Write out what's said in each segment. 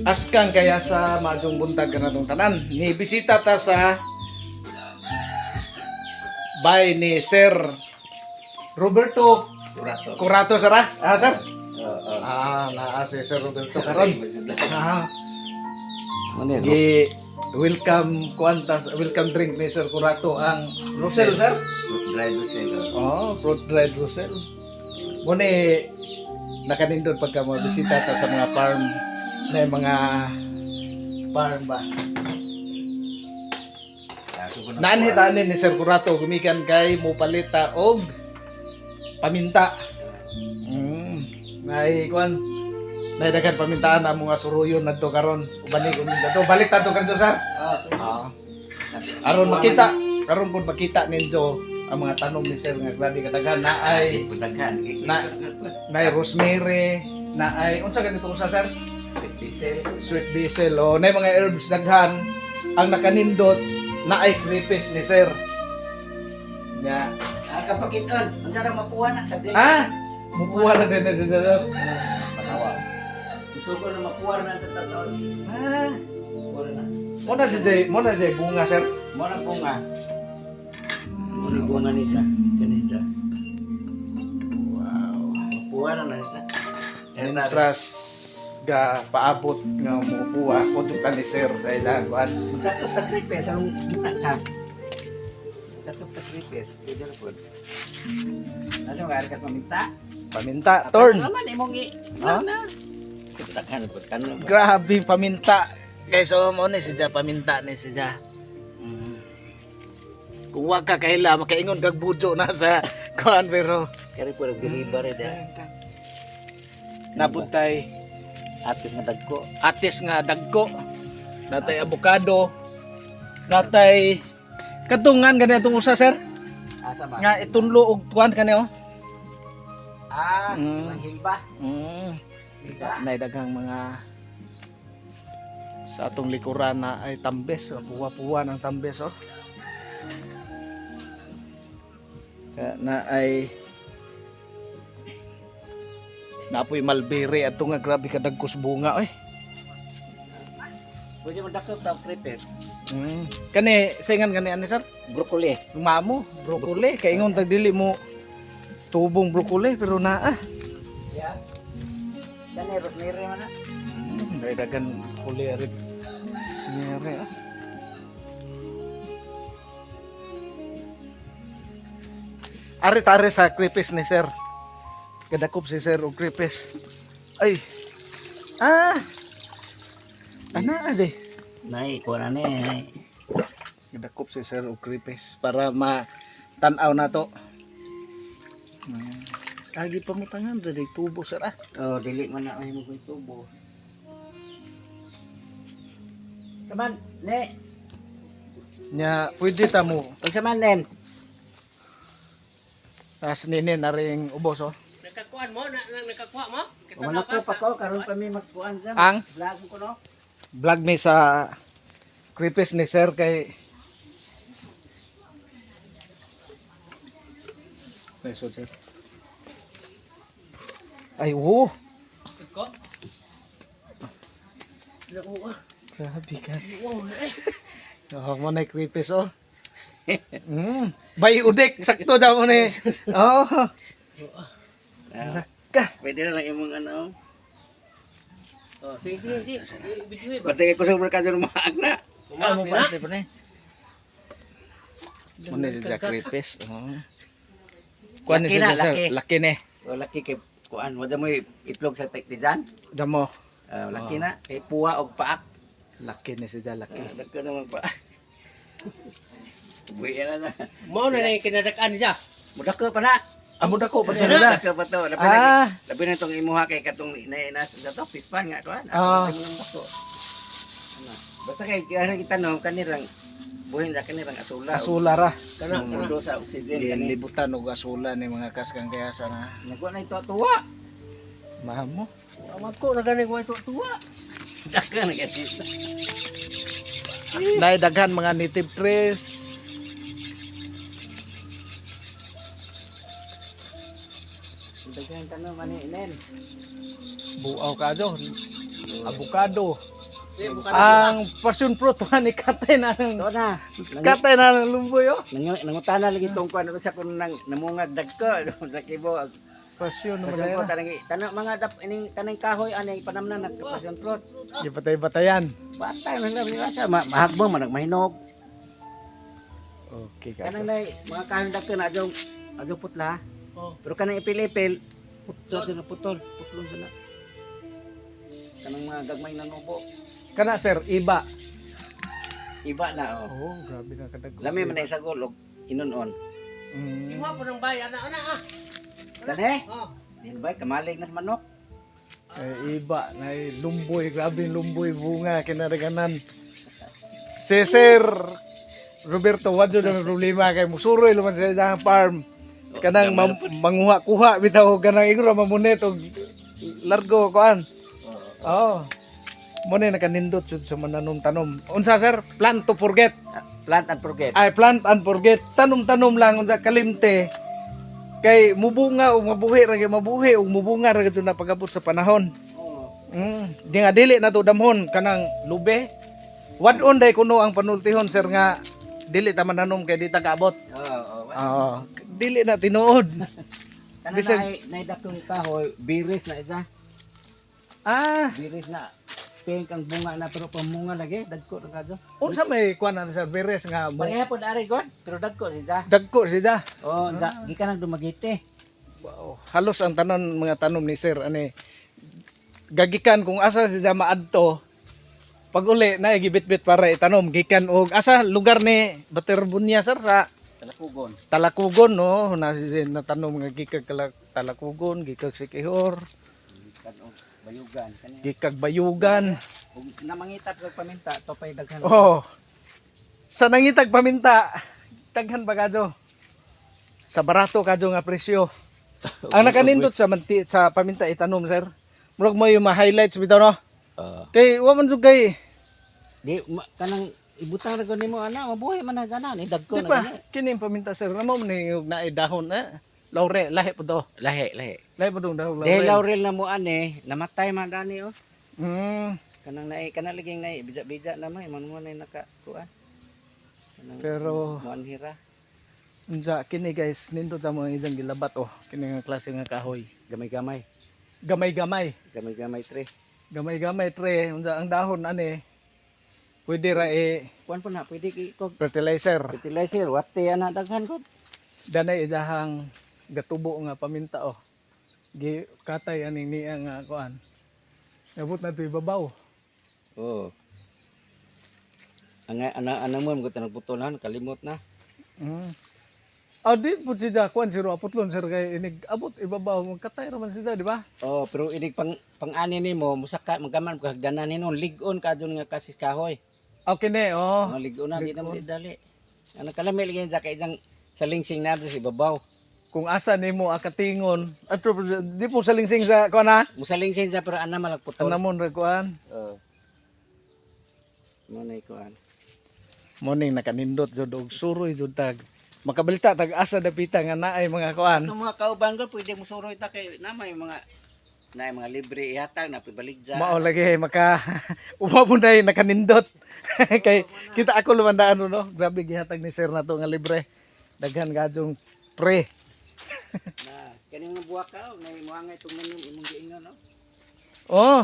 askan kaya sa majong buntag kanatong tanan. Ni bisita ta sa bay ni Sir Roberto Kurato. Curato sara. Sir. Oo. Naa si Sir Roberto karon. Ano Welcome drink ni Sir Curato ang Rosel, sir. Dry Lucero. Fruit dried Rosel. Muna nakanindot pagka mga bisita ta sa mga farm na mga farm ba. Naanhitanin ni Sir Curato gumikan kay mupalita og paminta. Naidagan pamintaan ang mga suruyon nadto karon. Ubani kun dato balik ta to kanso, sir. Aron pud makita ninyo ang mga tanom ni Sir nga grabe kadaghan na ay rosemary, na ay unsa ganito sa, sir? Sweet basil. O na mga herbs daghan ang nakanindot na ay crepes ni Sir. Nga Kapakiton, ang sarang mapuha na sa mupuha na din na siya, sir. Panawa. Gusto ko na mapuha na ang tatataon. Mapuha na. Mo na siya bunga, sir. Muna bunga. Muna bunga nita. Ganita. Wow. Mapuha na nita. Entras ga paabot nga mupuha konsulta ni Sir sa ilang kuan. Magkatap sa kripes, anong kita ka? Magkatap sa kripes, pwede na po. Ano nga, ka paminta? Paminta, torn. Ano naman, imong Ha? Takhan po, kanon po. Grabe paminta. Guys, so mo ni siya paminta ni siya. Kung wa ka kahila makaingon kag budyo na sa kuan pero Kaya po, nag-delivery dahil. napuntay Atis nga dagko. atis nga dagko. Natay avocado. Natay katungan gani atong usa, sir. Asa ba? Nga itunlo og kuan kani oh. Ang hilba. Hilba. Nay daghang mga sa atong likuran na ay tambes, puwa-puwa ng tambes oh. Kaya na ay napoy malbere ato nga grabe kadagkos bunga oy. Pwede mo dakop daw kripes. Kani saingan gani ani, sir? Broccoli. Mamo, broccoli kay ingon tag dili mo tubong broccoli pero naa. Yeah. Dani rosemary man na. Dagdagan kulirit. Siyempre ah. Ari-tari sa kripes ni Sir. Kadakop si Sir og kripes. Ay. Ana ade. Nay, kuha na ni. Kadakop si Sir og kripes para ma-tan-aw na to. Kagi pamutangan dali tubo, sir ah. Oh, dili man na ay mo koy tubo. Taman, ne. Nya pwede ta mo. Pagsa man nen. As ninin na ring ubos oh. Nakakuan mo? Nakakuha mo? Umano ko pa ko karon pa mi magkuan sa. Ang Vlog ko no. vlog ni sa kripes ni Sir kay so, sir. Ay, wo. Ko? Grabe ka. Oh, mo na kripes oh. Bay udek sakto daw mo ni. Oh. Laka. Pwede na lang imong ano. Oh, sige. Video ba? Pati ko sa merkado maag na. Ano Umapin pa na. ate pa ni? Mo na sa kripes. Oh. Kuan ni Laki na, siya, sir. laki. Laki ni. O laki kay kuan, wala mo itlog sa tek diyan. Damo. Laki na kay puwa og paak. Laki ni siya, laki. Laki na magpa. Buya na na. Mo na yung kinadakaan siya. Mudako pa na. Amo dako pa Ano nila. ka pa to? Labi na itong imuha kay katong nainas sa to, pispan nga to. Basta kay kaya kita no, kanirang buhin na kanirang asula. Asula ra. Kana. Mundo sa oxygen kanir. Libutan og asula ni mga kaskang kayasa na. Nagwa na ito tuwa. Mahal mo. Awag ko na ganing ko ito tuwa. Daka na kasi. Nay daghan mga native trees. Daghan tanong mani inen. Buaw ka do. avocado. Bukan Ang passion fruit ni katay na ng Ito na. katay na ng lumboy oh. Nangutana lagi itong kuan ko sa kung namungag dagko. Nakibo. Passion mo Passion fruit. na. Tanang mga ining tanang kahoy ani panamnan ng passion fruit. Di patay-batayan. Batay man lang nila mahakbong man mahinog. Okay Kanang ka. mga kahoy dagko na adyo putla. Oh. Pero kanang ipil-ipil putol na. Kanang mga gagmay na nubo. Kana sir, iba. Iba na oh. Oh, grabe na kadagko. Lami man na sa gulog inon-on. Mm. Iwa po ng bay, anak. Kani? Oh. Din ba kamalig na sa manok? Ay, iba na lumboy, grabe yung lumboy bunga kinaraganan. Si Sir Roberto wadyo na problema kay musuroy luman sa ilang farm. Kanang manguha-kuha bitaw kanang igro mamunet og largo kuan. Oh. Mo na nakanindot sa mananom-tanom. Unsa sir? Plan to forget. Plant and forget. Ay plant and forget. Tanom-tanom lang unsa kalimte. Kay mubunga o mabuhi ra kay mabuhi o mubunga ra gyud na pagabot sa panahon. Oo. Di nga dili na to damhon kanang lube. Wadon day kuno ang panultihon sir nga dili ta mananom kay di ta kaabot. Oo. Oo. Dili na tinuod. Kana Bisag- na dakong kahoy, biris na isa. Ah, Biris na. Pink ang bunga na pero pamunga lagi, dagko na kado. unsa may kuan na sir beres nga mo Pareha pod ari god, pero dagko siya. dagko sida. Oh, gikan ang dumagiti. Wow. Halos ang tanan mga tanom ni sir ani gagikan kung asa sida maadto. Pag uli na gibit-bit para itanom gikan og asa lugar ni Baterbunya sir sa Talakugon. Talakugon no na tanom nga gikag Talakugon, gikag Sikihor, Gikan og bayugan kani. gikag Bayugan. Ug namangitap sa paminta, to pay daghan. Oh. Sa nangitag paminta, daghan ba kadyo? Sa barato kadyo nga presyo. Ang nakanindot sa sa paminta itanom sir. Murag mo yung ma-highlights bitaw no. Kay wa man jud kay Di kanang ibutang ra gud nimo ana, mabuhay man na gana ni dagko di na pa gani. kini yung paminta sir. Namo ni og naay dahon na. Laure, lahi po to. Lahi. Lahi po dong dahon Dahil laurel. laurel na mo ani, namatay man dani oh. Mm, Kanang laging nay bija-bija na mo, man nay nakakuan. Kanang pero muanhira. unsa kini guys nindot sa mga idang gilabat oh. Kini nga klase nga kahoy. Gamay-gamay. Gamay-gamay. Gamay-gamay tre. Gamay-gamay tre unsa ang dahon ani. Pwede ra Kuan po na, pwede kog fertilizer. fertilizer, wate ana daghan ko. Danay idahang gatubo nga paminta oh. Gi katay aning niya nga kuan. Nabot na to ibabaw. Oo. Ana mo ko tanong putulan, kalimot na. Mm. Ah, di po sila kuan siro aputlon sir kay inig abot ibabaw mo katay ra man sila di ba? Oh, pero inig pang-ani nimo, musaka magaman ko hagdanan ninon, ligon ka dun nga kasis kahoy. Okay ne oh. Oh, ligon na di na Ligon. mo dali. Ano kalami lagi sa kay isang salingsing na sa ibabaw. Kung asa nimo akatingon atro di po salingsing sa kuan na. Musalingsing sa pero ana malagputol. Anamon ra kuan. Oh. Mo na kuan. Morning nakanindot jud og suroy jud tag. Makabalita tag asa dapita nga naay mga kuan. Ang mga kauban ko pwede mo suroy ta kay namay mga libre ihatag na pibaligja. Mao lagi maka umabon na nakanindot. Kay kita ako lumandaan no. Grabe gihatag ni sir nato nga libre. Daghan gajong pre. Na kaning mga buwak ka na muangay tungman imong giingon no. Oh.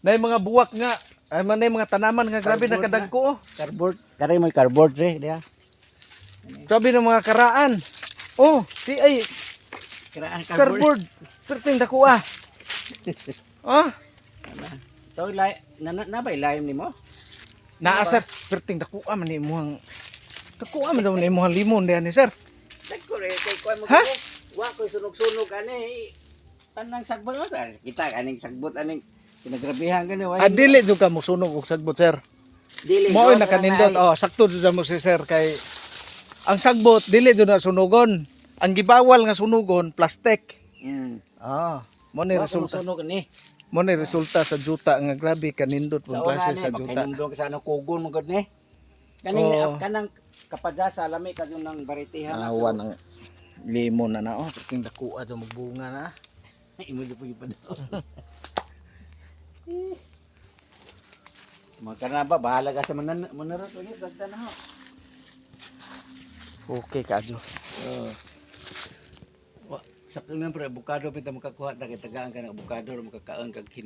Nay mga buwak nga ay man nay mga tanaman nga grabe Cardboard nakadagko oh. Cardboard. Kare mo cardboard re dia. Grabe na mga karaan. Oh, si ay Kiraan cardboard. cardboard. Perting dako ah. Oh, So na ba ilalim nimo? naasar perting dako ah man imong dako ah man daw ni imong limon diyan ni sir. Dagko re kay kuan mo Ha? ko. Wa ko sunog-sunog ani. Tanang sagbot mo ta. Kita aning sagbot aning kinagrabihan gani wa. Adili jud ka mo sunog og sagbot sir. Dili. Mao nakanindot oh, sakto jud mo si sir kay ang sagbot dili jud na sunugon. Ang gibawal nga sunugon plastic. Ah, mo ni resulta. Sunog ni. Mo ni resulta sa juta nga grabe kanindot pong Sa klase una sa ni juta. magkainumdong sa ano kugon mo gud ni. Kaning Oo. kanang kapadya sa lami ka ng baritihan. Awan ang limon na oh, perting dako ato magbunga na. Imo di pa daw. Magkana ba bahala ka sa manarot ulit basta na ho. Okay kadyo. Sakto na pre, bukado pinta makakuha ta kay tagaan ka ng bukado makakaon kag